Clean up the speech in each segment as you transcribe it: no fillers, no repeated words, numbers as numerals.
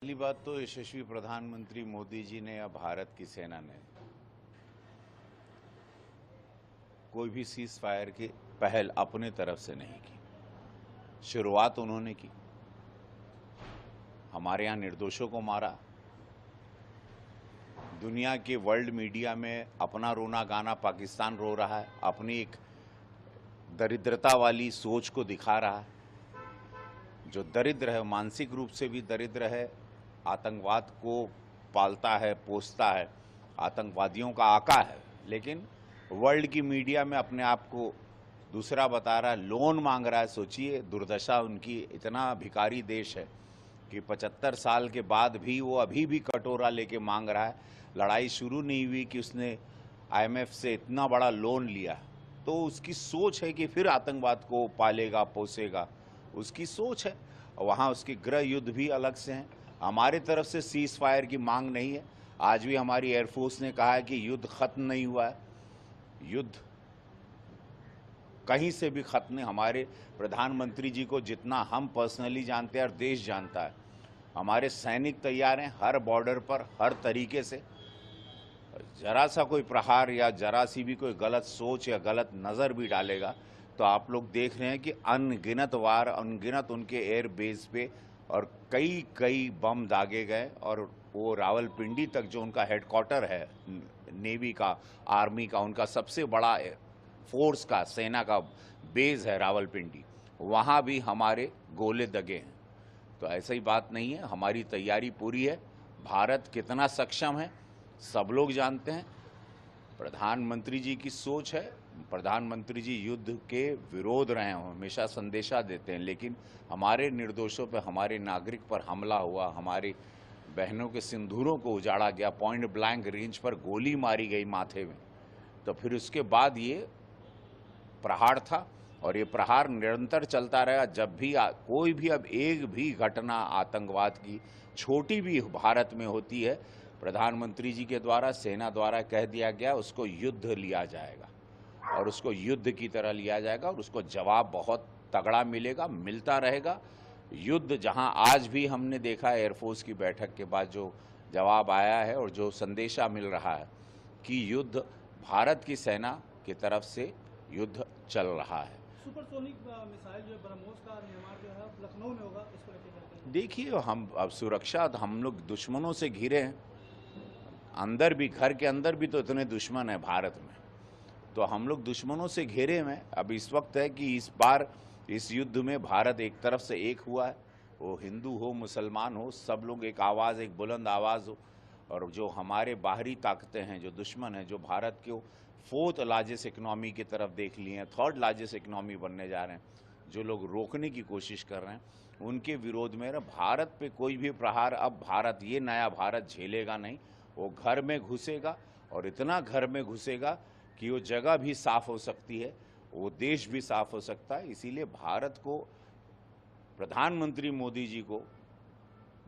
पहली बात तो यशस्वी प्रधानमंत्री मोदी जी ने या भारत की सेना ने कोई भी सीज फायर की पहल अपने तरफ से नहीं की। शुरुआत उन्होंने की, हमारे यहाँ निर्दोषों को मारा, दुनिया के वर्ल्ड मीडिया में अपना रोना गाना पाकिस्तान रो रहा है, अपनी एक दरिद्रता वाली सोच को दिखा रहा है। जो दरिद्र है, मानसिक रूप से भी दरिद्र है, आतंकवाद को पालता है, पोसता है, आतंकवादियों का आका है, लेकिन वर्ल्ड की मीडिया में अपने आप को दूसरा बता रहा है, लोन मांग रहा है। सोचिए दुर्दशा उनकी। इतना भिखारी देश है कि 75 साल के बाद भी वो अभी भी कटोरा लेके मांग रहा है। लड़ाई शुरू नहीं हुई कि उसने IMF से इतना बड़ा लोन लिया। तो उसकी सोच है कि फिर आतंकवाद को पालेगा, पोसेगा, उसकी सोच है। वहाँ उसके गृह युद्ध भी अलग से हैं। हमारे तरफ से सीज फायर की मांग नहीं है। आज भी हमारी एयरफोर्स ने कहा है कि युद्ध खत्म नहीं हुआ है, युद्ध कहीं से भी खत्म नहीं। हमारे प्रधानमंत्री जी को जितना हम पर्सनली जानते हैं और देश जानता है, हमारे सैनिक तैयार हैं हर बॉर्डर पर, हर तरीके से। जरा सा कोई प्रहार या जरा सी भी कोई गलत सोच या गलत नज़र भी डालेगा तो आप लोग देख रहे हैं कि अनगिनत वार, अनगिनत उनके एयर बेस पे और कई कई बम दागे गए। और वो रावलपिंडी तक जो उनका हेडक्वार्टर है नेवी का, आर्मी का, उनका सबसे बड़ा फोर्स का, सेना का बेस है रावलपिंडी, वहाँ भी हमारे गोले दगे हैं। तो ऐसी बात नहीं है, हमारी तैयारी पूरी है। भारत कितना सक्षम है सब लोग जानते हैं। प्रधानमंत्री जी की सोच है, प्रधानमंत्री जी युद्ध के विरोध रहे हैं, हमेशा संदेशा देते हैं, लेकिन हमारे निर्दोषों पर, हमारे नागरिक पर हमला हुआ, हमारी बहनों के सिंदूरों को उजाड़ा गया, पॉइंट ब्लैंक रेंज पर गोली मारी गई माथे में। तो फिर उसके बाद ये प्रहार था और ये प्रहार निरंतर चलता रहेगा। जब भी कोई भी अब एक भी घटना आतंकवाद की छोटी भी भारत में होती है, प्रधानमंत्री जी के द्वारा, सेना द्वारा कह दिया गया उसको युद्ध लिया जाएगा और उसको युद्ध की तरह लिया जाएगा और उसको जवाब बहुत तगड़ा मिलेगा, मिलता रहेगा। युद्ध जहां आज भी हमने देखा एयरफोर्स की बैठक के बाद जो जवाब आया है और जो संदेशा मिल रहा है कि युद्ध भारत की सेना की तरफ से युद्ध चल रहा है। सुपरसोनिक मिसाइल जो ब्रह्मोस का निर्माण जो है लखनऊ में होगा, इसको लेकर देखिए, हम अब सुरक्षा, हम लोग दुश्मनों से घिरे हैं, अंदर भी, घर के अंदर भी तो इतने दुश्मन हैं भारत में, तो हम लोग दुश्मनों से घेरे हैं। अब इस वक्त है कि इस बार इस युद्ध में भारत एक तरफ से एक हुआ है, वो हिंदू हो, मुसलमान हो, सब लोग एक आवाज़, एक बुलंद आवाज़ हो। और जो हमारे बाहरी ताकतें हैं, जो दुश्मन हैं, जो भारत को 4th लार्जेस्ट इकनॉमी की तरफ देख लिए हैं, 3rd लार्जेस्ट इकनॉमी बनने जा रहे हैं, जो लोग रोकने की कोशिश कर रहे हैं, उनके विरोध में भारत पे कोई भी प्रहार अब भारत, ये नया भारत झेलेगा नहीं। वो घर में घुसेगा और इतना घर में घुसेगा कि वो जगह भी साफ हो सकती है, वो देश भी साफ हो सकता है। इसीलिए भारत को, प्रधानमंत्री मोदी जी को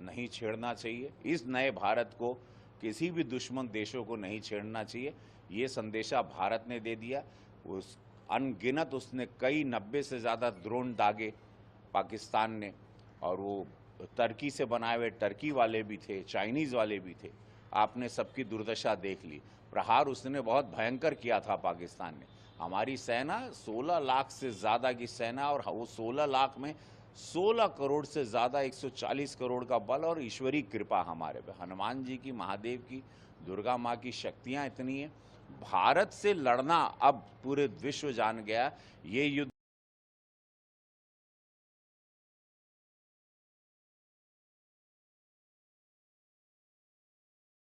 नहीं छेड़ना चाहिए। इस नए भारत को किसी भी दुश्मन देशों को नहीं छेड़ना चाहिए। ये संदेशा भारत ने दे दिया। उस अनगिनत उसने कई 90 से ज़्यादा ड्रोन दागे पाकिस्तान ने, और वो टर्की से बनाए हुए टर्की वाले भी थे, चाइनीज़ वाले भी थे। आपने सबकी दुर्दशा देख ली। प्रहार उसने बहुत भयंकर किया था पाकिस्तान ने। हमारी सेना 16 लाख से ज़्यादा की सेना, और वो 16 लाख में 16 करोड़ से ज़्यादा, 140 करोड़ का बल और ईश्वरीय कृपा हमारे पे, हनुमान जी की, महादेव की, दुर्गा माँ की शक्तियाँ इतनी हैं। भारत से लड़ना अब पूरे विश्व जान गया। ये युद्ध